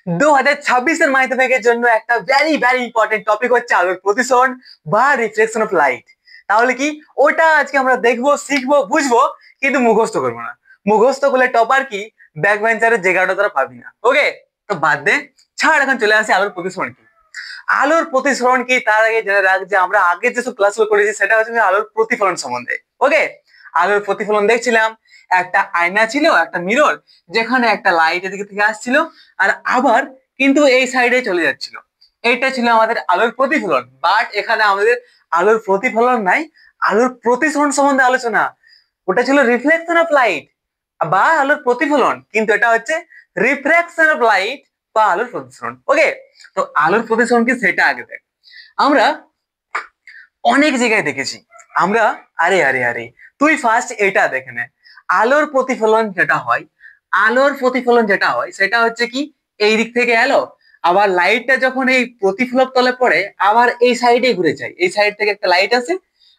2026 এর মাধ্যমিকের জন্য একটা ভেরি ভেরি ইম্পর্টেন্ট টপিক হচ্ছে আলোর প্রতিসরণ বা রিফ্লেকশন অফ লাইট। তাহলে কি ওটা আজকে আমরা দেখবো, শিখবো, বুঝবো, কিন্তু মুখস্থ করবো না। মুখস্থ করলে টপার কি, ব্যাক বেঞ্চারের জায়গাটা তারা পাবি না। ওকে, তো বাদ দে, ছাড়। এখন চলে আসি আলোর প্রতিসরণ কি। আলোর প্রতিসরণ কি তার আগে জেনে রাখ যে আমরা আগে যেসব ক্লাসগুলো করেছি সেটা হচ্ছে আলোর প্রতিফলন সম্বন্ধে। ওকে, আলোর প্রতিফলন দেখছিলাম, একটা আয়না ছিল, একটা মিরর, যেখানে একটা লাইট এদিকে থেকে আসছিল আর আবার কিন্তু এই সাইডে চলে যাচ্ছিল। এইটা ছিল আমাদের আলোর প্রতিফলন। বাট এখানে আমাদের আলোর প্রতিফলন নাই, আলোর প্রতিসরণ সম্বন্ধে আলোচনা। ওটা ছিল রিফ্লেকশন অফ লাইট বা আলোর প্রতিফলন, কিন্তু এটা হচ্ছে রিফ্রাকশন অফ লাইট বা আলোর প্রতিসরণ। ওকে, তো আলোর প্রতিসরণ কি সেটা আগে দেখ। আমরা অনেক জায়গায় দেখেছি আমরা, আরে আরে আরে তুই ফার্স্ট এটা দেখে নে। আলোর প্রতিফলন যেটা হয়, আলোর প্রতিফলন যেটা হয় সেটা হচ্ছে কি, এই দিক থেকে এলো, আবার লাইটটা যখন এই প্রতিফলক তলে পড়ে আবার এই সাইডে ঘুরে যায়। এই সাইড থেকে একটা লাইট আছে,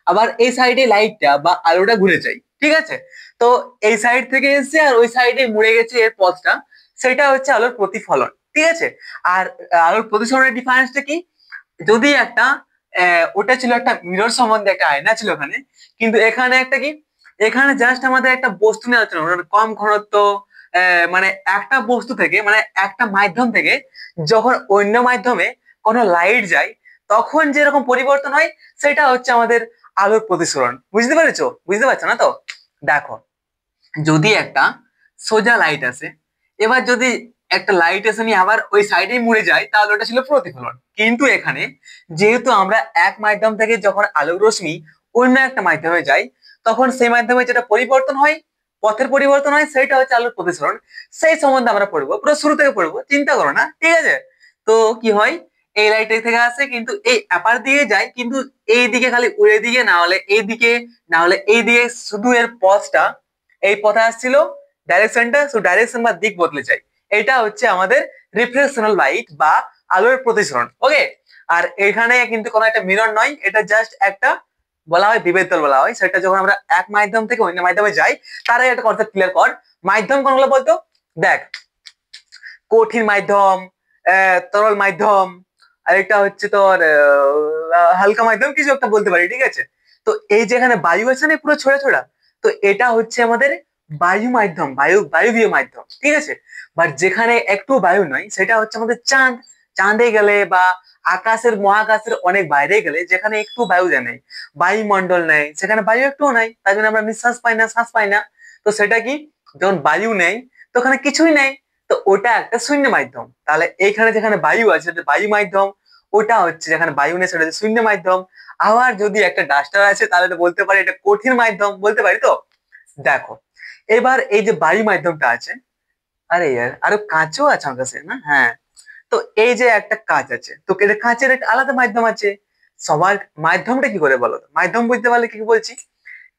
আবার এই সাইডে লাইটটা বা আলোটা ঘুরে যায়। ঠিক আছে, তো এই সাইড থেকে এসছে আর ওই সাইডে মুড়ে গেছে এর পথটা, সেটা হচ্ছে আলোর প্রতিফলন। ঠিক আছে, আর আলোর প্রতিসরণের ডিফারেন্সটা কি, যদি একটা ওটা ছিল একটা মিরর সম্বন্ধে, একটা আয়না ছিল ওখানে, কিন্তু এখানে একটা কি, এখানে জাস্ট আমাদের একটা বস্তু নিয়ে আলোচনা করা, কম ঘনত্ব। মানে একটা বস্তু থেকে, মানে একটা মাধ্যম থেকে যখন অন্য মাধ্যমে কোনো লাইট যায় তখন যেরকম পরিবর্তন হয়, সেটা হচ্ছে আমাদের আলোর প্রতিসরণ। বুঝতে পেরেছো? বুঝতে পারছো না তো? দেখো, যদি একটা সোজা লাইট আসে, এবার যদি একটা লাইট এসে নিয়ে আবার ওই সাইডে মুড়ে যায়, তাহলে ওটা ছিল প্রতিফলন। কিন্তু এখানে যেহেতু আমরা এক মাধ্যম থেকে যখন আলোক রশ্মি অন্য একটা মাধ্যমে যাই, তখন সেই মাধ্যমে যেটা পরিবর্তন হয়, পথের পরিবর্তন হয়, সেটা হচ্ছে আলোর প্রতিসরণ। সেই সম্বন্ধে আমরা পড়বো, পুরো শুরু থেকে পড়বো, চিন্তা করো না। ঠিক আছে, তো কি হয়, এই লাইট থেকে আসে কিন্তু এই অ্যাপার দিয়ে যায়, কিন্তু এই দিকে খালি উড়ে দিকে, না হলে এই দিকে, না হলে এই দিকে, শুধু এর পথটা, এই পথে আসছিল, ডাইরেকশনটা, সো ডাইরেকশন বা দিক বদলে যায়। এটা হচ্ছে আমাদের রিফ্লেকশনাল লাইট বা আলোর প্রতিসরণ। ওকে, আর এখানে কিন্তু কোনো একটা মিরর নয়, এটা জাস্ট একটা বলা হয় বিভেদ বলা হয়। সেটা যখন আমরা এক মাধ্যম থেকে অন্য মাধ্যমে যাই, তার আগে একটা কনসেপ্ট ক্লিয়ার কর। মাধ্যম কোনগুলো বলতো? দেখ, কঠিন মাধ্যম, তরল মাধ্যম, আরেকটা হচ্ছে তোর হালকা মাধ্যম, কিছু একটা বলতে পারি। ঠিক আছে, তো এই যেখানে বায়ু আছে না পুরো ছোড়া ছোড়া, তো এটা হচ্ছে আমাদের বায়ু মাধ্যম, বায়ুবীয় মাধ্যম। ঠিক আছে, বাট যেখানে একটু বায়ু নয়, সেটা হচ্ছে আমাদের চাঁদ। চাঁদে গেলে বা আকাশের মহাকাশের অনেক বাইরে গেলে, যেখানে একটু বায়ু নেই, বায়ুমণ্ডল নেই, সেখানে বায়ু একটুও নাই, তার জন্য আমরা নিঃশ্বাস পাই না, শ্বাস পাই না। তো সেটা কি, যখন বায়ু নেই তো ওখানে কিছুই নেই, তো ওটা একটা শূন্য মাধ্যম। তাহলে এইখানে যেখানে বায়ু আছে সেটা বায়ু মাধ্যম, ওটা হচ্ছে যেখানে বায়ু নেই সেটা হচ্ছে শূন্য মাধ্যম। আবার যদি একটা ডাস্টার আছে তাহলে তো বলতে পারি এটা কঠিন মাধ্যম, বলতে পারি তো। দেখো, এবার এই যে বায়ু মাধ্যমটা আছে, আরে ইয়ার আরো কাঁচও আছে আমার কাছে না, হ্যাঁ, তো এই যে একটা কাঁচ আছে, তো এটা কাঁচের একটা আলাদা মাধ্যম আছে। সবার মাধ্যমটা কি করে বলো তো? মাধ্যম বুঝতে পারলে কি বলছি,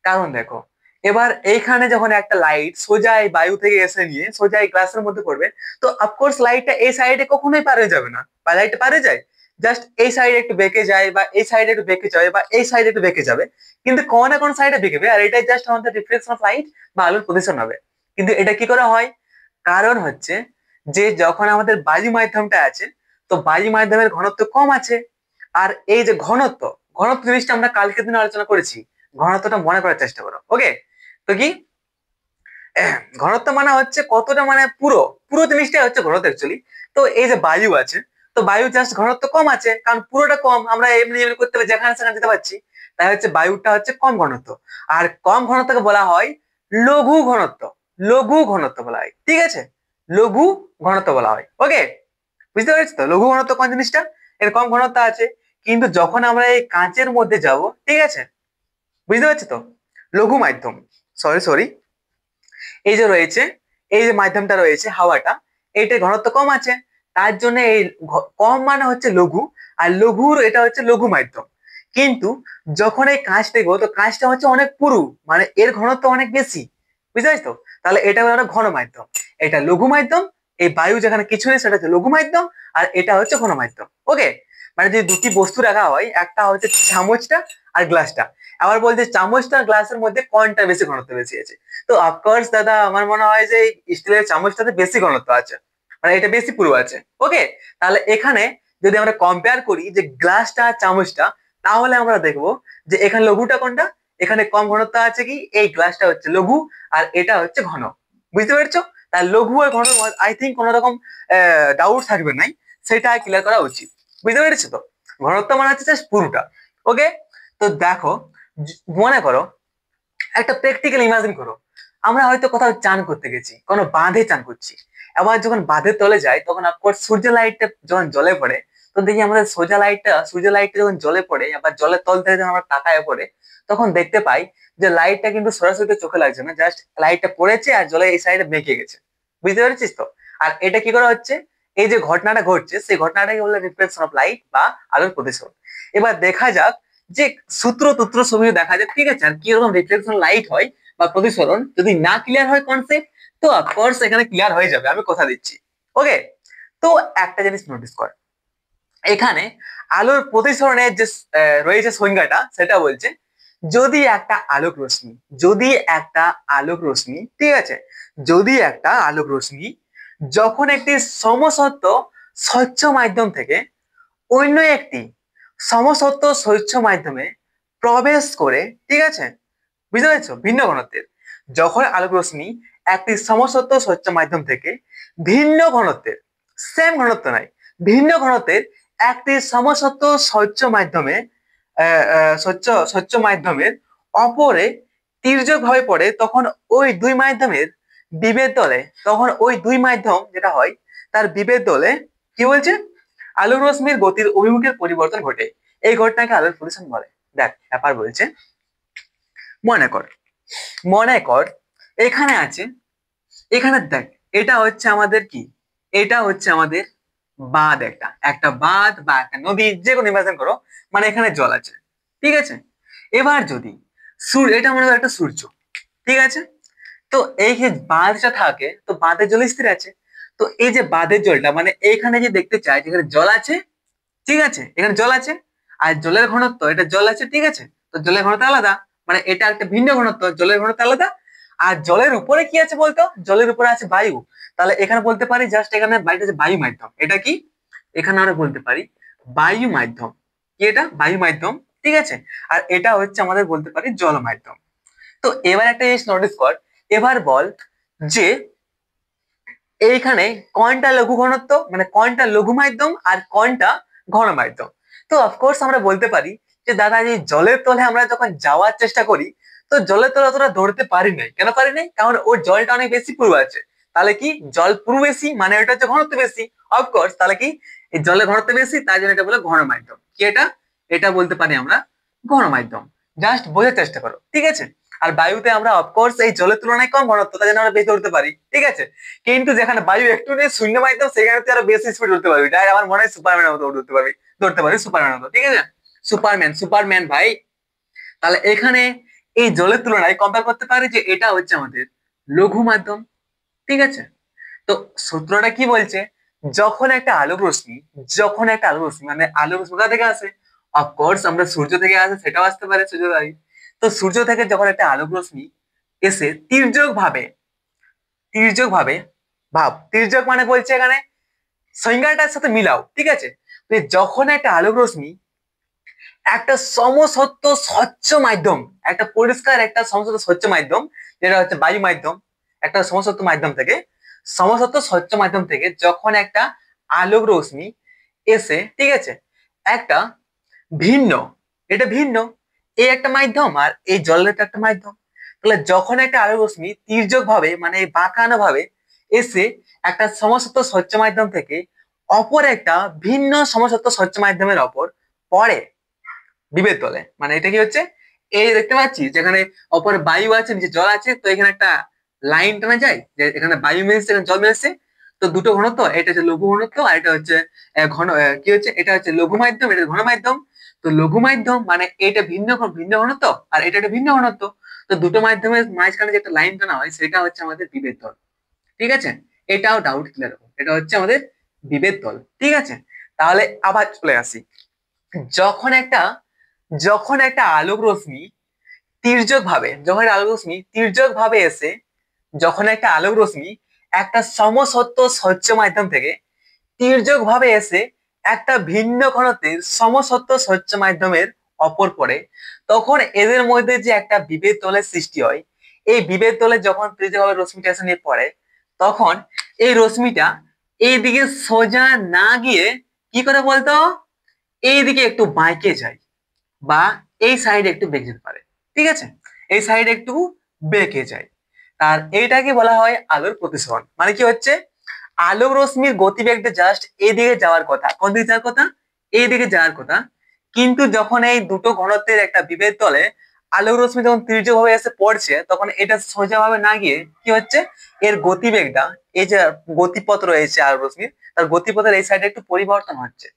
কারণ দেখো, এবার এইখানে যখন একটা লাইট সোজা এই বায়ু থেকে এসে নিয়ে সোজা এই গ্লাসের মধ্যে পড়বে, তো অফকোর্স লাইটটা এই সাইডে কখনোই পার হয়ে যাবে না, বা লাইট পারে যায়, জাস্ট এই সাইডে একটু বেঁকে যায়, বা এই সাইডে একটু বেঁকে যাবে, বা এই সাইডে একটু বেঁকে যাবে, কিন্তু কোন না কোন সাইডে বেঁকেবে। আর এটাই জাস্ট আমাদের রিফ্লেকশন অফ লাইট বা আলোর প্রতিসরণ হবে। কিন্তু এটা কি করে হয়? কারণ হচ্ছে যে যখন আমাদের বায়ু মাধ্যমটা আছে, তো বায়ু মাধ্যমের ঘনত্ব কম আছে। আর এই যে ঘনত্ব, ঘনত্ব জিনিসটা আমরা কালকের দিনে আলোচনা করেছি, ঘনত্বটা মনে করার চেষ্টা করো। ওকে, তো কি, ঘনত্ব মানে হচ্ছে কতটা, মানে পুরো পুরো জিনিসটাই হচ্ছে ঘনত্ব অ্যাকচুয়ালি। তো এই যে বায়ু আছে, তো বায়ু জাস্ট ঘনত্ব কম আছে, কারণ পুরোটা কম, আমরা এমনি এমনি করতে পারি, যেখানে সেখানে যেতে পারছি, তাই হচ্ছে বায়ুটা হচ্ছে কম ঘনত্ব। আর কম ঘনত্বকে বলা হয় লঘু ঘনত্ব। লঘু ঘনত্ব বলা হয়, ঠিক আছে, লঘু ঘনত্ব বলা হয়। ওকে, বুঝতে পেরেছি তো লঘু ঘনত্ব কোন জিনিসটা, এর কম ঘনত্ব আছে। কিন্তু যখন আমরা এই কাঁচের মধ্যে যাব, ঠিক আছে, বুঝতে পারছি তো, লঘু মাধ্যম, সরি সরি, এই যে রয়েছে, এই যে মাধ্যমটা রয়েছে হাওয়াটা, এইটার ঘনত্ব কম আছে, তার জন্য এই কম মানে হচ্ছে লঘু, আর লঘুর এটা হচ্ছে লঘু মাধ্যম। কিন্তু যখন এই কাঁচ দেখবো, তো কাঁচটা হচ্ছে অনেক পুরু, মানে এর ঘনত্ব অনেক বেশি, বুঝতে পারছি তো, তাহলে এটা হলো একটা ঘন মাধ্যম। এটা লঘু মাধ্যম, এই বায়ু যেখানে কিছু নেই সেটা হচ্ছে লঘু মাধ্যম, আর এটা হচ্ছে ঘন মাধ্যম। ওকে, মানে যদি দুটি বস্তু রাখা হয়, একটা হচ্ছে চামচটা আর গ্লাসটা, আবার বলছে চামচটা গ্লাসের মধ্যে কোনটা বেশি ঘনত্ব বেশি আছে, তো অফকোর্স দাদা আমার মনে হয় যে স্টিলের চামচটাতে বেশি ঘনত্ব আছে। মানে এটা বেশি পুরু আছে। ওকে, তাহলে এখানে যদি আমরা কম্পেয়ার করি যে গ্লাসটা আর চামচটা, তাহলে আমরা দেখবো যে এখানে লঘুটা কোনটা, এখানে কম ঘনত্ব আছে কি, এই গ্লাসটা হচ্ছে লঘু আর এটা হচ্ছে ঘন। বুঝতে পেরেছো? তার লঘু আর ঘন আই থিঙ্ক কোন রকম ডাউট থাকবে নাই, সেটা ক্লিয়ার করা উচিত। বুঝতে পেরেছো তো? ঘনত্ব মানে হচ্ছে জাস্ট পুরোটা। ওকে, তো দেখো, মনে করো একটা প্র্যাকটিক্যাল ইমাজিন করো, আমরা হয়তো কোথাও চান করতে গেছি, কোনো বাঁধে চান করছি। আবার যখন বাঁধের তলে যাই তখন অফকোর্স সূর্য লাইটটা যখন জলে পড়ে, তো দেখি আমাদের সূর্য লাইটটা যখন জলে পড়ে, আবার জলের তল থেকে যখন আমরা তাকায় পড়ে, তখন দেখতে পাই যে লাইটটা কিন্তু সরাসরি চোখে লাগছে না, জাস্ট লাইটটা পড়েছে আর জলে এই সাইডে বেঁকে গেছে। বুঝতে পেরেছিস তো? আর এটা কি করা হচ্ছে, এই যে ঘটনাটা ঘটছে সেই ঘটনাটাকে বলে রিফ্লেকশন অফ লাইট বা আলোর প্রতিসরণ। এবার দেখা যাক যে সূত্র ছবি দেখা যাক, ঠিক আছে, আর কিরকম রিফ্লেকশন লাইট হয় বা প্রতিসরণ। যদি না ক্লিয়ার হয় কনসেপ্ট, তো অফকোর্স এখানে ক্লিয়ার হয়ে যাবে, আমি কথা দিচ্ছি। ওকে, তো একটা জিনিস নোটিস কর, এখানে আলোর প্রতিসরণের যে রয়েছে সংজ্ঞাটা, সেটা বলছে যদি একটা আলোক রশ্মি, ঠিক আছে, যদি একটা আলোক রশ্মি যখন একটি সমসত্ব স্বচ্ছ মাধ্যম থেকে অন্য একটি সমসত্ব স্বচ্ছ মাধ্যমে প্রবেশ করে, ঠিক আছে, বুঝতে পেরেছো, ভিন্ন ঘনত্বের, যখন আলোক রশ্মি একটি সমসত্ব স্বচ্ছ মাধ্যম থেকে ভিন্ন ঘনত্বের, সেম ঘনত্ব নাই, ভিন্ন ঘনত্বের একটি সমসত্ব স্বচ্ছ মাধ্যমে স্বচ্ছ মাধ্যমের অপরে তির্যক ভাবে পড়ে, তখন ওই দুই মাধ্যমের বিভেদ দলে, তখন ওই দুই মাধ্যম যেটা হয় তার বিভেদ দলে কি বলছে, আলোক রশ্মির গতির অভিমুখের পরিবর্তন ঘটে। এই ঘটনাকে আলোর প্রতিসরণ বলে। দেখ ব্যাপার বলছে, মনে কর, এখানে আছে, এখানে দেখ, এটা হচ্ছে আমাদের কি, এটা হচ্ছে আমাদের বাঁধ, একটা বাঁধ বা একটা নদী, যে কোনো ইমাজিন করো, মানে এখানে জল আছে, ঠিক আছে। এবার যদি এটা মনে করো একটা সূর্য, ঠিক আছে, তো এই যে বাঁধটা থাকে, তো বাঁধের জল স্থির আছে, তো এই যে বাঁধের জলটা মানে এইখানে যে দেখতে চাই যেখানে জল আছে, ঠিক আছে, এখানে জল আছে আর জলের ঘনত্ব, এটা জল আছে, ঠিক আছে, তো জলের ঘনত্ব আলাদা, মানে এটা একটা ভিন্ন ঘনত্ব, জলের ঘনত্ব আলাদা। আর জলের উপরে কি আছে বলতো, জলের উপরে আছে বায়ু। তাহলে এখানে বলতে পারি জাস্ট এখানে বায়ুটা যে বায়ু মাধ্যম, এটা কি, এখানে আমরা বলতে পারি বায়ু মাধ্যম। কি এটা, বায়ু মাধ্যম, ঠিক আছে। আর এটা হচ্ছে আমাদের বলতে পারি জল মাধ্যম। তো এবার একটা জিনিস নোটিস কর, এবার বল যে এইখানে কোনটা লঘু ঘনত্ব, মানে কোনটা লঘু মাধ্যম আর কোনটা ঘন মাধ্যম। তো অফকোর্স আমরা বলতে পারি যে দাদা এই জলের তলে আমরা যখন যাওয়ার চেষ্টা করি, তো জলের তলে অতটা ধরতে পারি নাই, কেন পারি নাই, কারণ ওর জলটা অনেক বেশি পুরু আছে। তাহলে কি, জল পুরু বেশি মানে এটা হচ্ছে ঘনত্ব বেশি, অফকোর্স। তাহলে কি, এই জলের ঘনত্ব বেশি, তাই জন্য এটা বলে ঘন মাধ্যম। কি এটা, এটা বলতে পারি আমরা ঘন মাধ্যম। জাস্ট বোঝার চেষ্টা করো, ঠিক আছে। আর বায়ুতে আমরা অফকোর্স এই জলের তুলনায় কম ঘনত্ব, তাই জন্য আমরা বেশি ধরতে পারি, ঠিক আছে। কিন্তু যেখানে বায়ু একটু নেই, শূন্য মাধ্যম, সেখানে তুই আরো বেশি স্পিড উঠতে পারবি, তাই আমার মনে হয় সুপারম্যানের মতো ধরতে পারবি সুপারম্যানের মতো, ঠিক আছে। সুপারম্যান ভাই। তাহলে এখানে এই জলের তুলনায় কম্পেয়ার করতে পারি যে এটা হচ্ছে আমাদের লঘু মাধ্যম, ঠিক আছে। তো সূত্রটা কি বলছে, যখন একটা আলোক রশ্মি, মানে আলোক রশ্মি কোথা থেকে আসে, অফকোর্স আমরা সূর্য থেকে আসে, সেটাও আসতে পারে সূর্য থেকে। তো সূর্য থেকে যখন একটা আলোক রশ্মি এসে তির্যক ভাবে তির্যক মানে বলছে এখানে সংজ্ঞাটার সাথে মিলাও, ঠিক আছে। তো যখন একটা আলোক রশ্মি একটা সমসত্ব স্বচ্ছ মাধ্যম, একটা পরিষ্কার একটা সমসত্ব স্বচ্ছ মাধ্যম, যেটা হচ্ছে বায়ু মাধ্যম, একটা সমসত্ব স্বচ্ছ মাধ্যম থেকে যখন একটা আলোক রশ্মি এসে, ঠিক আছে, একটা ভিন্ন, এটা ভিন্ন, এই একটা মাধ্যম আর এই জলের একটা মাধ্যম। তাহলে যখন একটা আলোক রশ্মি তির্যক ভাবে মানে বাঁকানো ভাবে এসে একটা সমসত্ব স্বচ্ছ মাধ্যম থেকে অপর একটা ভিন্ন সমসত্ব স্বচ্ছ মাধ্যমের অপর পড়ে বিভেদ তলে, মানে এটা কি হচ্ছে, এই দেখতে পাচ্ছি যেখানে অপর বায়ু আছে, নিচে জল আছে, তো এখানে একটা লাইন টানা যায় যে এখানে বায়ু মিলছে, এখানে জল মিলছে, তো দুটো ঘনত্ব, এটা হচ্ছে লঘু ঘনত্ব আর এটা হচ্ছে কি হচ্ছে, এটা হচ্ছে লঘু মাধ্যম, এটা ঘন মাধ্যম। তো লঘু মাধ্যম মানে এটা ভিন্ন ঘনত্ব আর এটা একটা ভিন্ন ঘনত্ব, তো দুটো মাধ্যমের মাঝখানে যে একটা লাইন টানা হয় সেটা হচ্ছে আমাদের বিভেদ তল, ঠিক আছে। এটাও ডাউট ক্লিয়ার হবে, এটা হচ্ছে আমাদের বিভেদ তল, ঠিক আছে। তাহলে আবার চলে আসি, যখন একটা যখন একটা আলোক রশ্মি তির্যক ভাবে এসে, যখন একটা আলোক রশ্মি একটা সমসত্ব স্বচ্ছ মাধ্যম থেকে তির্যক ভাবে এসে একটা ভিন্ন ঘনত্বের সমসত্ব স্বচ্ছ মাধ্যমের অপর পড়ে, তখন এদের মধ্যে যে একটা বিভেদ তলের সৃষ্টি হয়, এই বিভেদ তলে যখন তির্যকভাবে রশ্মিটা এসে নিয়ে পড়ে, তখন এই রশ্মিটা এইদিকে সোজা না গিয়ে কি করে বলতো, এইদিকে একটু বাঁকে যায় বা এই সাইডে একটু বেঁকে যেতে পারে। ঠিক আছে, এই সাইডে একটু বেঁকে যায়। আর এইটাকে বলা হয় আলোর প্রতিসরণ। মানে কি হচ্ছে, আলোক রশ্মির গতিবেগটা জাস্ট এইদিকে যাওয়ার কথা, কোন দিকে যাওয়ার কথা, এইদিকে যাওয়ার কথা, কিন্তু যখন এই দুটো ঘনত্বের একটা বিভেদ তলে আলোক রশ্মি যখন তির্যক ভাবে এসে পড়ছে, তখন এটা সোজা ভাবে না গিয়ে কি হচ্ছে, এর গতিবেগটা, এই যে গতিপথ রয়েছে আলোক রশ্মির, তার গতিপথের এই সাইডে একটু পরিবর্তন হচ্ছে।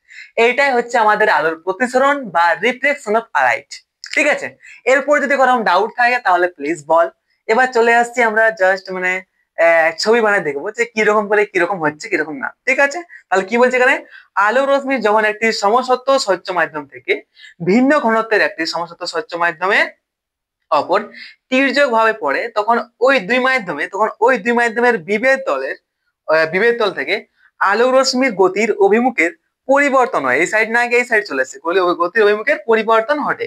এইটাই হচ্ছে আমাদের আলোর প্রতিসরণ বা রিফ্লেকশন অফ লাইট। ঠিক আছে, এরপর যদি কোনো ডাউট থাকে তাহলে প্লিজ বল। এবার চলে আসছি আমরা জাস্ট মানে ছবি বানিয়ে দেখবো যে কিরকম করে কিরকম হচ্ছে কিরকম না। ঠিক আছে, তাহলে কি বলছে এখানে, আলোক রশ্মি যখন একটি সমসত্ব স্বচ্ছ মাধ্যম থেকে ভিন্ন ঘনত্বের একটি সমসত্ব স্বচ্ছ মাধ্যমে অপর তির্যক ভাবে পড়ে, তখন ওই দুই মাধ্যমের বিভেদ তল থেকে আলোক রশ্মির গতির অভিমুখের পরিবর্তন হয়। এই সাইড না গিয়ে এই সাইড চলে আসছে, গতির অভিমুখের পরিবর্তন ঘটে।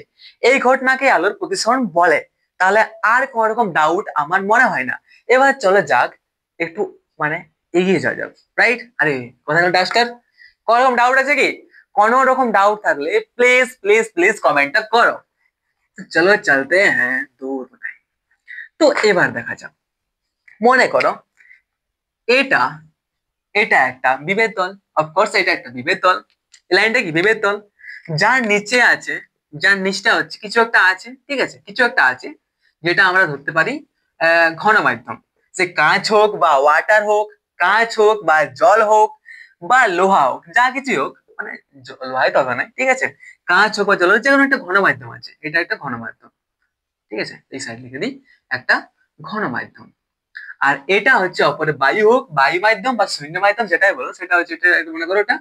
এই ঘটনাকে আলোর প্রতিসরণ বলে। তাহলে আর কোন রকম ডাউট আমার মনে হয় না। এবার চলে যাক একটু মানে এগিয়ে যাওয়া যাক, রাইট? আরে কোথায় ডাস্টার, কোন রকম ডাউট আছে কি? কোন রকম ডাউট থাকলে প্লিজ প্লিজ প্লিজ কমেন্টটা করো। চলো চলতে হ্যাঁ দূর কোথায়। তো এবার দেখা যাক, মনে করো এটা এটা একটা বিভেদ তল। অফকোর্স এটা একটা বিভেদ তল। লাইনটা কি বিভেদ তল, যার নিচে আছে, যার নিচটা হচ্ছে কিছু একটা আছে। ঠিক আছে, কিছু একটা আছে যেটা আমরা ধরতে পারি ঘন মাধ্যম। সে কাঁচ হোক বা ওয়াটার হোক, কাঁচ হোক বা জল হোক বা লোহা হোক, যা কিছু হোক, মানে লোহাই তো নাই। ঠিক আছে, কাঁচ হোক বা জল হোক, যে কোনো একটা ঘন মাধ্যম আছে, এটা একটা ঘন মাধ্যম। ঠিক আছে, এই সাইড লিখে দিই, একটা ঘন মাধ্যম। আর এটা হচ্ছে অপরে বায়ু হোক, বায়ু মাধ্যম বা শূন্য মাধ্যম যেটাই বলো, সেটা হচ্ছে এটা মনে করো এটা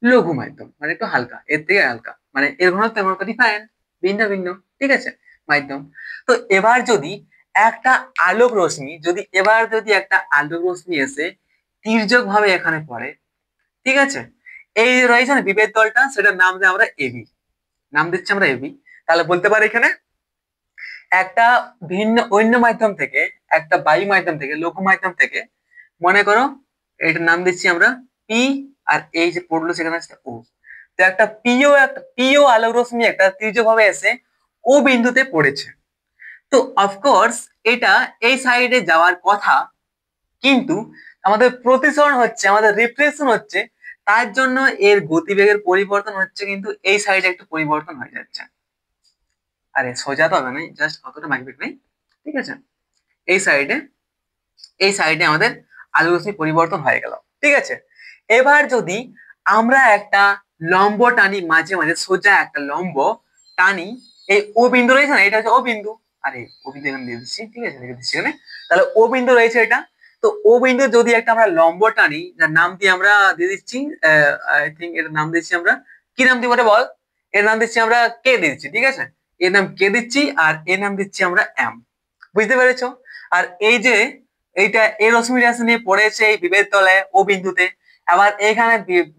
লঘু মাধ্যম, মানে একটু হালকা, এর থেকে হালকা, মানে এর ঘনত্ব তেমন ডিফারেন্ট, ভিন্ন ভিন্ন। ঠিক আছে, মাধ্যম। তো এবার যদি একটা আলোক রশ্মি এসে তির্যক ভাবে এখানে পড়ে, ঠিক আছে, এই রয়েছে না বিভেদ তলটা, সেটার নাম দিয়ে আমরা এবি, নাম দিচ্ছি আমরা এবি। তাহলে বলতে পারি এখানে একটা অন্য মাধ্যম থেকে, একটা বায়ু মাধ্যম থেকে, লঘু মাধ্যম থেকে, মনে করো এটার নাম দিচ্ছি আমরা পি, আর এই যে পড়লো সেখানে আছে ও। তো একটা পিও আলোক রশ্মি একটা তির্যক ভাবে এসে ও বিন্দুতে পড়েছে। তো অফকোর্স এটা এই সাইডে যাওয়ার কথা, কিন্তু আমাদের প্রতিসরণ হচ্ছে, আমাদের রিফ্লেকশন হচ্ছে, তার জন্য এর গতিবেগের পরিবর্তন হচ্ছে, কিন্তু এই সাইডে একটু পরিবর্তন হয়ে যাচ্ছে। আরে সোজা তো হবে না, জাস্ট কতটা মাইক্রোমিটার নেই। ঠিক আছে, এই সাইডে আমাদের আলোক রশ্মি পরিবর্তন হয়ে গেল। ঠিক আছে, এবার যদি আমরা একটা লম্ব টানি, মাঝে মাঝে সোজা একটা লম্ব টানি, এই ও বিন্দু রয়েছে না, এটা হচ্ছে ও বিন্দু। আরে ও বিন্দু এখানে দিয়ে দিচ্ছি, ঠিক আছে, লিখে দিচ্ছি এখানে। তাহলে ও বিন্দু রয়েছে এটা। তো ও বিন্দু যদি একটা আমরা লম্ব টানি, যার নাম দিয়ে আমরা দিয়ে দিচ্ছি, আই থিঙ্ক এর নাম দিচ্ছি আমরা, কি নাম দিব বল? এর নাম দিচ্ছি আমরা কে দিচ্ছি। ঠিক আছে, এর নাম কে দিচ্ছি, আর এর নাম দিচ্ছি আমরা এম। বুঝতে পেরেছো? আর এই যে এই রশ্মি রাশি নিয়ে পড়েছে এই বিভেদ তলে ও বিন্দুতে। আবার এখানে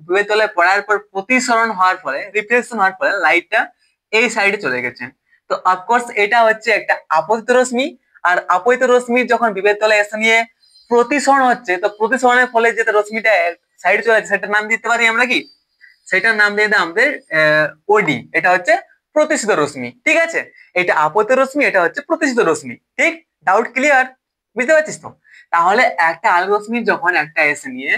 বিভেদ তলে পড়ার পর প্রতিসরণ হওয়ার ফলে, রিফ্লেকশন হওয়ার ফলে লাইটটা এই সাইডে চলে গেছে। তো অফকোর্স এটা হচ্ছে একটা আপতিত রশ্মি। আর আপতিত রশ্মির যখন বিভেদ তলে এসে নিয়ে প্রতিসরণ হচ্ছে, তো প্রতিসরণের ফলে যেটা রশ্মিটা সাইডে চলে যাচ্ছে, সেটার নাম দিতে পারি আমরা কি, সেটার নাম দিয়ে দেয় আমাদের ওডি। এটা হচ্ছে প্রতিসিত রশ্মি। ঠিক আছে, এটা আপতিত রশ্মি, এটা হচ্ছে প্রতিসিত রশ্মি। ঠিক, ডাউট ক্লিয়ার? বুঝতে পারছিস তো? তাহলে একটা আলোক রশ্মি যখন একটা এসে নিয়ে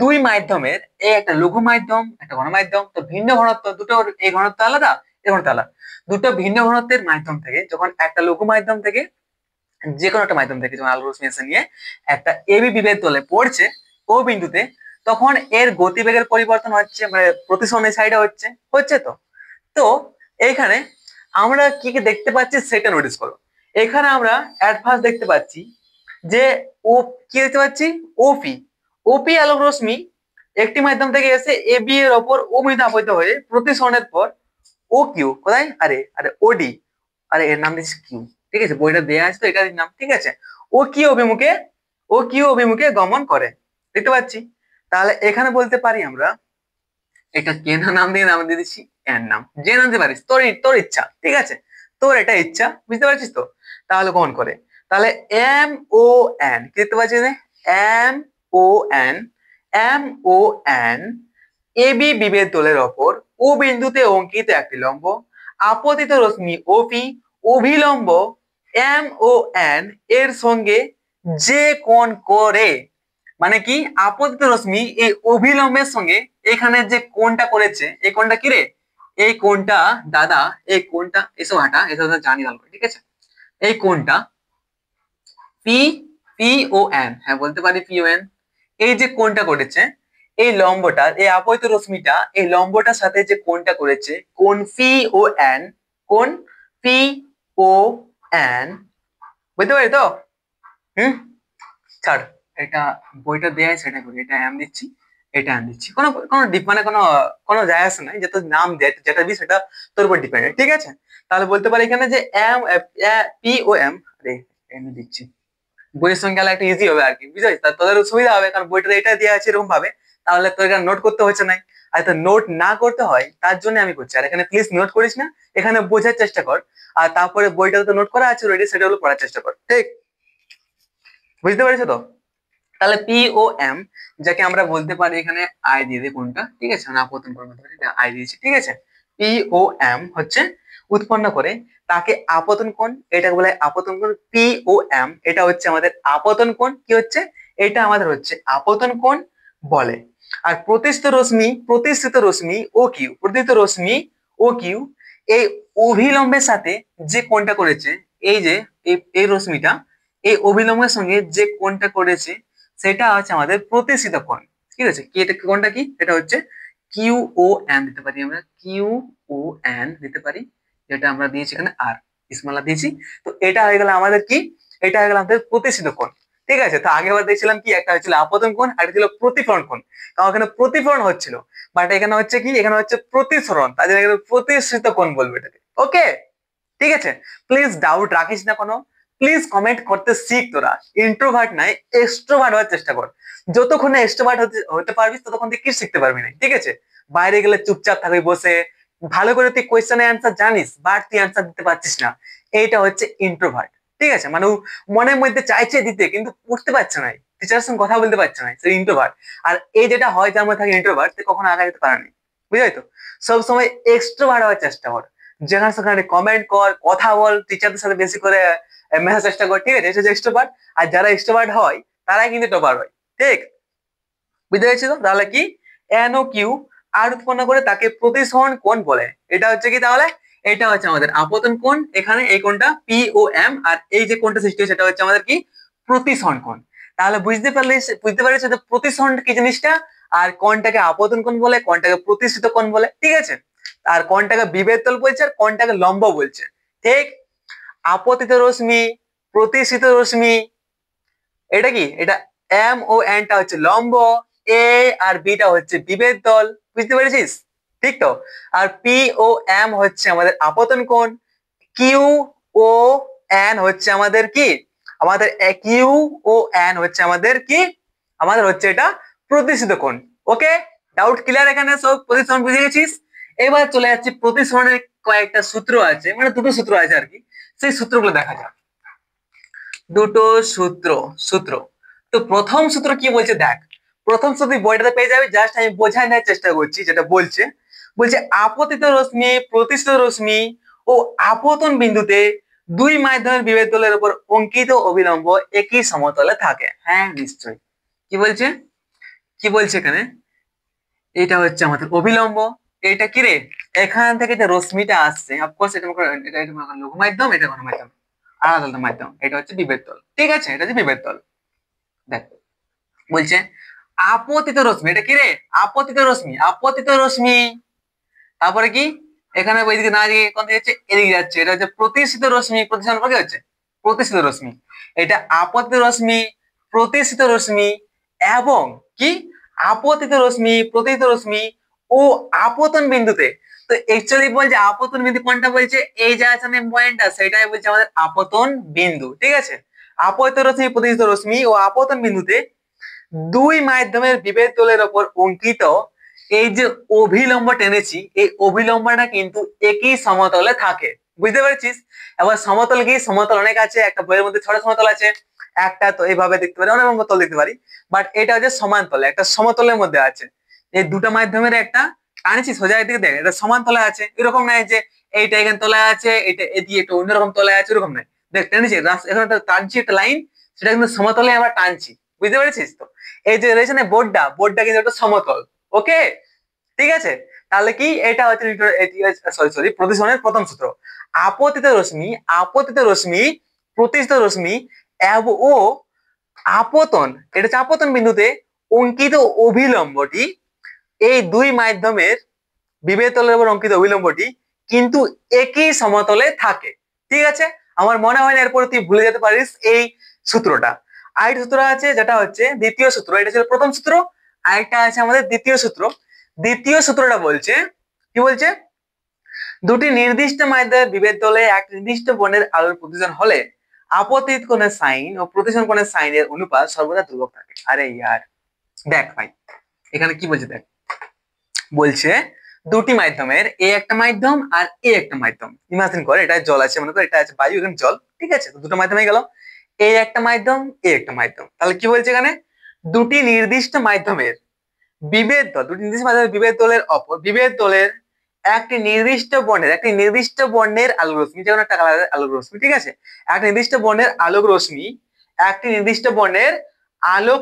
দুই মাধ্যমের, এই একটা লঘু মাধ্যম একটা ঘন মাধ্যম, তো ভিন্ন ঘনত্ব দুটো, এই ঘনত্ব আলাদা, এই ঘনত্ব আলাদা, দুটো ভিন্ন ঘনত্বের মাধ্যম থেকে যখন একটা লঘু মাধ্যম থেকে, যে কোনো একটা মাধ্যম থেকে যখন আলোক রশ্মি এসে নিয়ে একটা এবি বিভেদ তলে পড়ছে ও বিন্দুতে, তখন এর গতিবেগের পরিবর্তন হচ্ছে, মানে প্রতিসরণের সাইডে হচ্ছে হচ্ছে তো। তো এইখানে আমরা কি কি দেখতে পাচ্ছি সেটা নোটিস করো। এখানে আমরা অ্যাট ফার্স্ট দেখতে পাচ্ছি যে ও, কি দেখতে পাচ্ছি, ওপি। ওপি আলোক রশ্মি একটি মাধ্যম থেকে এসে এ বি এর ওপর ও বিন্দু আপতিত হয়ে প্রতিসরণের পর ও কিউ কোথায়, আরে আরে ওডি, আরে এর নাম দিচ্ছি কিউ। ঠিক আছে, বইটা দেয়া আছে তো এটার নাম। ঠিক আছে, ও কি অভিমুখে ও কিউ অভিমুখে গমন করে, দেখতে পাচ্ছি। তাহলে এখানে বলতে পারি আমরা, এটা কে নাম দিয়ে দিচ্ছি এর নাম, যে নাম দিতে পারিস, তোর তোর ইচ্ছা, ঠিক আছে, তোর এটা ইচ্ছা, বুঝতে পারছিস তো। তাহলে গমন করে, তাহলে এম ও এন কি দেখতে পাচ্ছি, এম ও এন, এম ও এন এ বি বিভেদ তলের ওপর ও বিন্দুতে অঙ্কিত একটি লম্ব, আপতিত রশ্মি ওপি অভিলম্ব এম ও এন এর সঙ্গে যে কোণ করে, মানে কি আপতিত রশ্মি এই অভিলম্বের সঙ্গে এখানে যে কোণটা করেছে, এই কোণটা কি রে, এই কোণটা দাদা, এই কোণটা এসব হাঁটা, এসব জানি ভালো করে, ঠিক আছে, এই কোণটা পি, পি ও এন, হ্যাঁ বলতে পারি পি ও এন, এই যে কোণটা করেছে, এই লম্বটা, এই আপতিত রশ্মিটা এই লম্বটার সাথে যে কোণটা করেছে, কোণ পি ও এন, কোণ পি ও এন, বুঝতে পারি তো। ছাড়, এটা বইটা দেয় সেটা করি, এটা এম দিচ্ছি, এটা এম দিচ্ছি, কোনো কোনো মানে কোনো কোনো যায় আসে নাই, যে তোর নাম দেয় যেটা দিবি সেটা তোর উপর ডিপেন্ড, ঠিক আছে। তাহলে বলতে পারি এখানে যে এম, পি ও এম, আরে এম দিচ্ছি, বইয়ের সঙ্গে গেলে একটা ইজি হবে আর কি, বুঝতে পারছিস, তোদের সুবিধা হবে, কারণ বইটা এটা দেওয়া আছে এরকম ভাবে, তাহলে তোর এখানে নোট করতে হচ্ছে না। আর তো নোট না করতে হয় তার জন্য আমি করছি, আর এখানে প্লিজ নোট করিস না, এখানে বোঝার চেষ্টা কর, আর তারপরে বইটা তো নোট করা আছে অলরেডি, সেটা হলো পড়ার চেষ্টা কর, ঠিক, বুঝতে পারছো তো। তাহলে পি ও এম, যাকে আমরা বলতে পারি এখানে আই দিয়ে দিই কোনটা, ঠিক আছে, না আপতন কোণ বলতে পারি, আই দিয়েছি, ঠিক আছে। পি ও এম হচ্ছে উৎপন্ন করে, তাকে আপতন কোণ, এটাকে বলে আপতন কোণ, পি ও এম এটা হচ্ছে আমাদের আপতন কোণ, কি হচ্ছে, এটা আমাদের হচ্ছে আপতন কোণ বলে। আর প্রতিষ্ঠিত রশ্মি ও কিউ, প্রতিষ্ঠিত রশ্মি ও কিউ এই অভিলম্বের সাথে যে কোণটা করেছে, এই যে এই রশ্মিটা এই অভিলম্বের সঙ্গে যে কোণটা করেছে সেটা হচ্ছে আমাদের প্রতিষ্ঠিত কোণ, ঠিক আছে। কি এটা কোণটা কি, এটা হচ্ছে কিউ ও এন দিতে পারি আমরা, কিউ ও এন দিতে পারি, যেটা আমরা দিয়েছি এখানে আর ইসমালা দিয়েছি। তো এটা হয়ে গেল আমাদের কি, এটা হয়ে গেল আমাদের প্রতিষ্ঠিত কোণ, ঠিক আছে। তো আগেবার দেখছিলাম কি, একটা হচ্ছিল আপতন কোণ আর একটা ছিল প্রতিফলন কোণ, কারণ এখানে প্রতিফলন হচ্ছিল, বাট এখানে হচ্ছে কি, এখানে হচ্ছে প্রতিসরণ, তাই জন্য এখানে প্রতিষ্ঠিত কোণ বলবো এটাকে, ওকে, ঠিক আছে। প্লিজ ডাউট রাখিস না কোনো, প্লিজ কমেন্ট করতে শিখ, তোরা ইন্ট্রোভার্ট নাই এক্সট্রোভার্ট হওয়ার চেষ্টা কর, যতক্ষণ না এক্সট্রোভার্ট হতে পারবি ততক্ষণ তুই কিছু শিখতে পারবি না, ঠিক আছে। বাইরে গেলে চুপচাপ থাকবি বসে, ভালো করে তুই কোয়েশ্চেনের অ্যান্সার জানিস বাট তুই অ্যান্সার দিতে পারছিস না, এইটা হচ্ছে ইন্ট্রোভার্ট, ঠিক আছে, মানে ও মনের মধ্যে চাইছে দিতে কিন্তু উঠতে পারছে না, টিচারের সঙ্গে কথা বলতে পারছে না, সে ইন্ট্রোভার্ট। আর এই যেটা হয় যার মধ্যে থাকে ইন্ট্রোভার্ট, সে কখনো আগে যেতে পারে না, বুঝলি তো। সবসময় এক্সট্রোভার্ট হওয়ার চেষ্টা কর, যেখানে সেখানে কমেন্ট কর, কথা বল, টিচারদের সাথে বেশি করে মেশার চেষ্টা কর, ঠিক আছে, এটা হচ্ছে এক্সট্রোভার্ট। আর যারা এক্সট্রোভার্ট হয় তারাই কিন্তু টপার হয়, ঠিক, বুঝতে পেরেছি তো। তাহলে কি, এন ও কিউ আর উৎপন্ন করে তাকে প্রতিসরণ কোণ বলে, এটা হচ্ছে কি, তাহলে এটা হচ্ছে আমাদের আপতন কোণ, এখানে এই কোণটা পি ও এম, আর এই যে কোণটা সৃষ্টি হচ্ছে সেটা হচ্ছে আমাদের কি, প্রতিসরণ কোণ। তাহলে বুঝতে পারলে যে প্রতিসরণ কি জিনিসটা, আর কোণটাকে আপতন কোণ বলে, কোণটাকে প্রতিষ্ঠিত কোণ বলে, ঠিক আছে। আর কোণটাকে বিভেদ তল বলছে, আর কোণটাকে লম্ব বলছে, ঠিক। আপতিত রশ্মি, প্রতিষ্ঠিত রশ্মি, এটা কি, এটা এম ও এন টা হচ্ছে লম্ব, এ আর বি টা হচ্ছে বিভেদ তল, বুঝতে পেরেছিস, ঠিক তো। আর পি ও এম হচ্ছে আমাদের আপতন কোণ, কিউ ও এন হচ্ছে আমাদের কি, আমাদের কিউ ও এন হচ্ছে আমাদের কি, আমাদের হচ্ছে এটা প্রতিষ্ঠিত কোণ, ওকে। ডাউট ক্লিয়ার এখানে, সব প্রতিসরণ বুঝে গেছিস। এবার চলে যাচ্ছি প্রতিসরণের কয়েকটা সূত্র আছে, মানে দুটো সূত্র আছে আর কি, সেই সূত্রগুলো দেখা যাক। দুটো সূত্র, সূত্র তো প্রথম সূত্র কি বলছে দেখ, প্রথম সূত্র বইটাতে পেয়ে যাবে, জাস্ট আমি বোঝাই নেওয়ার চেষ্টা করছি, যেটা বলছে, বলছে আপতিত রশ্মি, প্রতিষ্ঠিত রশ্মি ও আপতন বিন্দুতে দুই মাধ্যমের বিভেদ তলের উপর অঙ্কিত অভিলম্ব একই সমতলে থাকে, হ্যাঁ নিশ্চয়ই। কি বলছে, কি বলছে এখানে, এটা হচ্ছে আমাদের অভিলম্ব, এটা কি রে, এখান থেকে যে রশ্মিটা আসছে, অফকোর্স এটা লঘু মাধ্যম, এটা ঘন মাধ্যম, আলাদা আলাদা মাধ্যম, এটা হচ্ছে বিভেদ তল, ঠিক আছে, এটা হচ্ছে বিভেদ তল। দেখ বলছে আপতিত রশ্মি, এটা কি রে, আপতিত রশ্মি, আপতিত রশ্মি, তারপরে কি, এখানে ওইদিকে না গিয়ে কোন দিকে যাচ্ছে, এদিকে যাচ্ছে, এটা হচ্ছে প্রতিষ্ঠিত রশ্মি, প্রতিষ্ঠান কি হচ্ছে, প্রতিষ্ঠিত রশ্মি, এটা আপতিত রশ্মি, প্রতিষ্ঠিত রশ্মি এবং কি, আপতিত রশ্মি, প্রতিষ্ঠিত রশ্মি ও আপতন বিন্দুতে। তো অ্যাকচুয়ালি বলছে আপতন বিন্দু কোনটা বলছে, এই যে আছে পয়েন্টটা, সেটাই বলছে আমাদের আপতন বিন্দু, ঠিক আছে। আপতিত রশ্মি প্রতিসিত রশ্মি ও আপতন বিন্দুতে দুই মাধ্যমের বিভেদ তলের ওপর অঙ্কিত এই যে অভিলম্ব টেনেছি, এই অভিলম্বটা কিন্তু একই সমতলে থাকে। বুঝতে পারছিস? এবার সমতল কি, সমতল অনেক আছে, একটা বইয়ের মধ্যে 6টা সমতল আছে, একটা তো এইভাবে দেখতে পারি, অনেক তল দেখতে পারি, বাট এটা হচ্ছে সমান্তলে, একটা সমতলের মধ্যে আছে। এই দুটো মাধ্যমের একটা টানছি সোজা দিকে, দেখ এটা সমান্তলে আছে, এরকম নাই যে এইটা এখানে তলায় আছে, এটা এদিকে একটু অন্যরকম তলায় আছে, এরকম নাই। দেখ টেনেছি এখানে টানছি একটা লাইন, সেটা কিন্তু সমতলে আমরা টানছি। বুঝতে পেরেছিস তো? এই যে রয়েছে না বোর্ডটা কিন্তু একটা সমতল। ওকে, ঠিক আছে। তাহলে কি এটা হচ্ছে সরি প্রতিসরণের প্রথম সূত্র। আপতিত রশ্মি প্রতিসিত রশ্মি ও আপতন, এটা হচ্ছে আপতন বিন্দুতে অঙ্কিত অভিলম্বটি, এই দুই মাধ্যমের বিভেদ তলের উপর অঙ্কিত অভিলম্বটি কিন্তু একই সমতলে থাকে। ঠিক আছে, আমার মনে হয় না এরপরে তুই ভুলে যেতে পারিস এই সূত্রটা। আরেকটা সূত্র আছে যেটা হচ্ছে দ্বিতীয় সূত্র, এটা ছিল প্রথম সূত্র, আরেকটা আছে আমাদের দ্বিতীয় সূত্র। দ্বিতীয় সূত্রটা বলছে কি, বলছে দুটি নির্দিষ্ট মাধ্যমের বিভেদ তলে এক নির্দিষ্ট বর্ণের আলোর প্রতিসরণ হলে আপতিত কোণের সাইন ও প্রতিসরণ কোণের সাইনের অনুপাত সর্বদা ধ্রুবক থাকে। আরে ইয়ার, দেখ ভাই এখানে কি বলছে, দেখ বলছে দুটি মাধ্যমের, এ একটা মাধ্যম আর এ একটা মাধ্যম। ইমাজিন করে এটা জল আছে, মনে করে এটা আছে বায়ু, এখানে জল, ঠিক আছে, তো দুটো মাধ্যমে গেল, এ একটা মাধ্যম এ একটা মাধ্যম। তাহলে কি বলছে এখানে, দুটি নির্দিষ্ট মাধ্যমের বিভেদ তল, দুটি নির্দিষ্ট মাধ্যমের বিভেদ তলের একটি নির্দিষ্ট বর্ণের আলোক রশ্মি, যেমন একটা কালারের আলোক রশ্মি, ঠিক আছে, একটা নির্দিষ্ট বর্ণের আলোক রশ্মি, একটি নির্দিষ্ট বর্ণের আলোক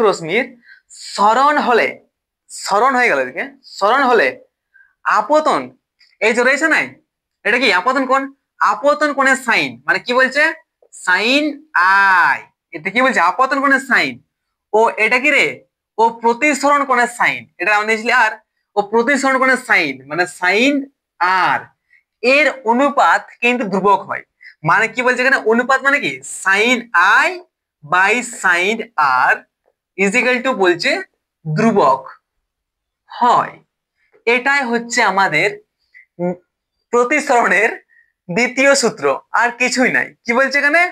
রশ্মির সরণ হয়ে গেল এদিকে, সরণ হলে আপতন, এই যে রয়েছে নাই, এটা কি আপতন কোণ, আপতন কোণের সাইন, মানে কি বলছে সাইন আই, এটা কি বলছে আপতন কোণের সাইন, ও এটা কি রে, ও প্রতিসরণ কোণের সাইন, এটা আমরা নিয়েছিলি আর, ও প্রতিসরণ কোণের সাইন মানে সাইন আর, এর অনুপাত কিন্তু ধ্রুবক হয়। মানে কি বলছে এখানে, অনুপাত মানে কি sine i by sine r is equal to বলছে ধ্রুবক হয়। এটাই হচ্ছে আমাদের প্রতিসরণের দ্বিতীয় সূত্র, আর কিছুই নাই। কি বলছে এখানে,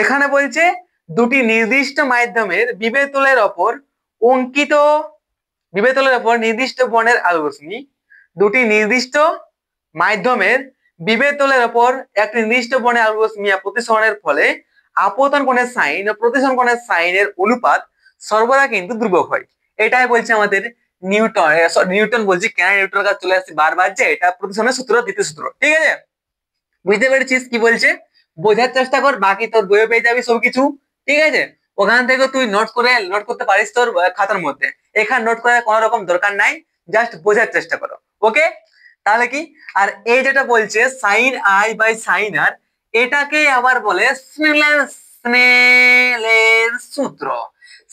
এখানে বলছে দুটি নির্দিষ্ট মাধ্যমের বিভেদ তলের ওপর অঙ্কিত, বিভেদ তলের ওপর নির্দিষ্ট বর্ণের আলোক রশ্মি, দুটি নির্দিষ্ট মাধ্যমের বিভেদ তলের ওপর একটি নির্দিষ্ট বর্ণের আলোক রশ্মি প্রতিসরণের ফলে আপতন কোণের সাইন ও প্রতিসরণ কোণের সাইনের অনুপাত সর্বদা কিন্তু ধ্রুবক হয়। এটাই বলছে আমাদের নিউটন বলছি কেন, নিউটনের কাছে চলে আসছে বারবার, যে এটা প্রতিসরণের সূত্র, দ্বিতীয় সূত্র। ঠিক আছে, বুঝতে পেরেছিস কি বলছে, বোঝার চেষ্টা কর, বাকি তোর বইয়ে পেয়ে যাবি সবকিছু। ঠিক আছে, ওখান থেকে তুই নোট করতে পারিস তোর খাতার মধ্যে, এখানে নোট করার কোনো রকম দরকার নাই, জাস্ট বোঝার চেষ্টা করো। ওকে, তাহলে কি, আর এই যেটা বলছে সাইন আই বাই সাইন আর, এটাকে আবার বলে স্নেলের সূত্র।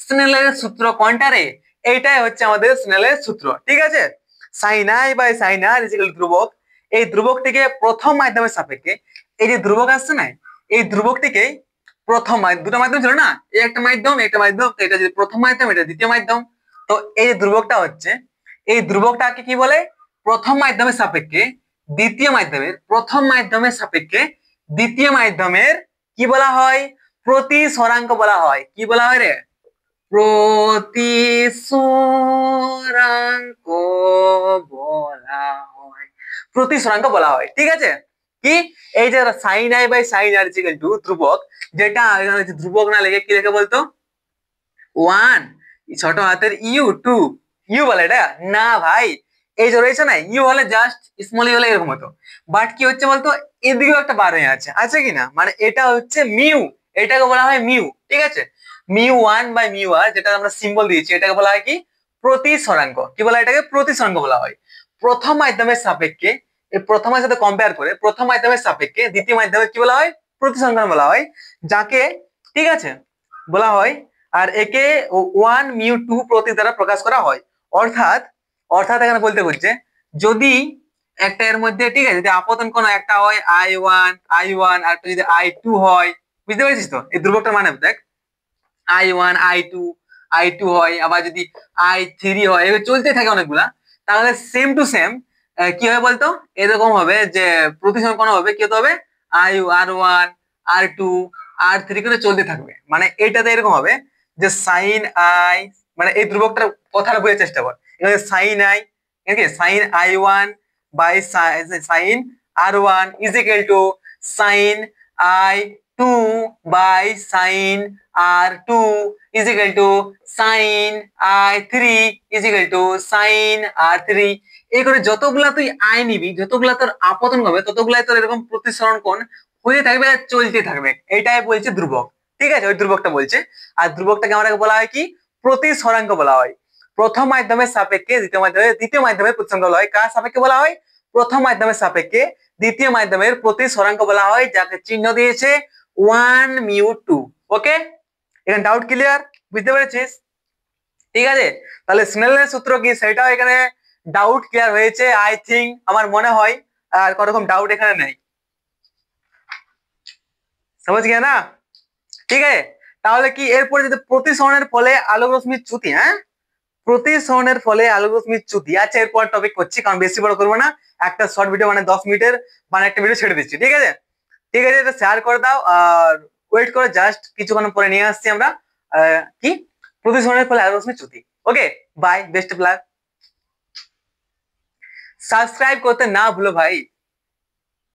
স্নেলের সূত্র কোনটা রে, এইটাই হচ্ছে আমাদের স্নেলের সূত্র। ঠিক আছে, sine i by sine r is equal to ধ্রুবক, এই ধ্রুবকটিকে প্রথম মাধ্যমের সাপেক্ষে, এই যে ধ্রুবক আসছে না, এই ধ্রুবকটিকে প্রথম দুটো মাধ্যম ছিল না, এই একটা মাধ্যম একটা মাধ্যম, তো এটা যদি প্রথম মাধ্যম এটা দ্বিতীয় মাধ্যম, তো এই যে ধ্রুবকটা হচ্ছে, এই ধ্রুবকটাকে কি বলে, প্রথম মাধ্যমের সাপেক্ষে দ্বিতীয় মাধ্যমের কি বলা হয়, প্রতিসরাঙ্ক বলা হয়। কি বলা হয় রে, প্রতিসরাঙ্ক বলা হয়, প্রতিসরাঙ্ক বলা হয়। ঠিক আছে, কি এই যে sine i by sine r is equal to ধ্রুবক, যেটা ধ্রুবক না লেগে কি লেখে বলতো, 1 ছোট হাতের ইউ, 2 ইউ বলে এটা না ভাই, এই যে রয়েছে না ইউ হলে জাস্ট স্মল ইউ হলে এরকম হতো, বাট কি হচ্ছে বলতো, এদিকেও একটা বার হয়ে আছে কি না, মানে এটা হচ্ছে মিউ, এটাকে বলা হয় মিউ। ঠিক আছে, মিউ 1 বাই মিউ আর, যেটা আমরা সিম্বল দিয়েছি, এটাকে বলা হয় কি প্রতিসরাঙ্ক। কি বলা হয় এটাকে, প্রতিসরাঙ্ক বলা হয়। প্রথম মাধ্যমের সাপেক্ষে, এই প্রথমের সাথে কম্পেয়ার করে প্রথম মাধ্যমের সাপেক্ষে দ্বিতীয় মাধ্যমে কি বলা হয়, প্রতিসরাঙ্ক বলা হয়, যাকে ঠিক আছে বলা হয়, আর একে 1 মিউ 2 প্রতীক দ্বারা প্রকাশ করা হয়। অর্থাৎ অর্থাৎ এখানে বলতে বলছে, যদি একটা এর মধ্যে, ঠিক আছে, যদি আপতন কোণ একটা হয় I1 আর একটা যদি I2 হয়, বুঝতে পেরেছিস তো এই ধ্রুবকটার মানে, দেখ I1 I2 হয়, আবার যদি I3 হয়, এভাবে চলতে থাকে অনেকগুলা, তাহলে সেম টু সেম কি হবে বলতো, এরকম হবে যে প্রতিসরণ কোণ হবে, কি হতে হবে, I R1 R2 R3 করে চলতে থাকবে। মানে এটাতে এরকম হবে যে সাইন আই, মানে এই ধ্রুবকটার কথাটা বোঝার চেষ্টা কর। এখানে sine i, okay, sine I1 by sine R1 is equal to sine I2 by sine R2 is equal to sine I3 is equal to sine R3। এই করে যতগুলা তুই আই নিবি, যতগুলা তোর আপতন হবে, ততগুলাই তোর এরকম প্রতিসরণ কোণ হয়ে থাকবে আর চলতে থাকবে। এটাই বলছে ধ্রুবক, ঠিক আছে, ওই ধ্রুবকটা বলছে। আর ধ্রুবকটাকে আমরা বলা হয় কি, প্রতিসরাঙ্ক বলা হয়। প্রথম মাধ্যমের সাপেক্ষে দ্বিতীয় মাধ্যমের প্রতিসরাঙ্ক বলা হয়। কার সাপেক্ষে বলা হয়? প্রথম মাধ্যমের সাপেক্ষে দ্বিতীয় মাধ্যমের প্রতিসরাঙ্ক বলা হয়, যাকে চিহ্ন দিয়েছে 1μ2। ওকে, এখানে ডাউট ক্লিয়ার? বুঝতে পেরেছিস? ঠিক আছে, তাহলে স্নেলের সূত্র কি সেটাও এখানে ডাউট ক্লিয়ার হয়েছে আই থিঙ্ক, আমার মনে হয়। আর কোনো রকম ডাউট এখানে নেই, समझ गया না? ঠিক আছে, তাহলে কি এরপরে যদি প্রতিসরণের ফলে আলোক রশ্মির চ্যুতি, হ্যাঁ, প্রতিসরণের ফলে আলোক রশ্মির চ্যুতি। আচ্ছা, এরপর টপিক করছি, কারণ বেশি বড় করবো না, একটা শর্ট ভিডিও মানে 10 মিনিটের মানে একটা ভিডিও ছেড়ে দিচ্ছি। ঠিক আছে, ঠিক আছে, এটা শেয়ার করে দাও আর ওয়েট করে, জাস্ট কিছুক্ষণ পরে নিয়ে আসছি আমরা কি প্রতিসরণের ফলে আলোক রশ্মির চ্যুতি। Okay, bye, best of luck. Subscribe করতে না ভুলো ভাই।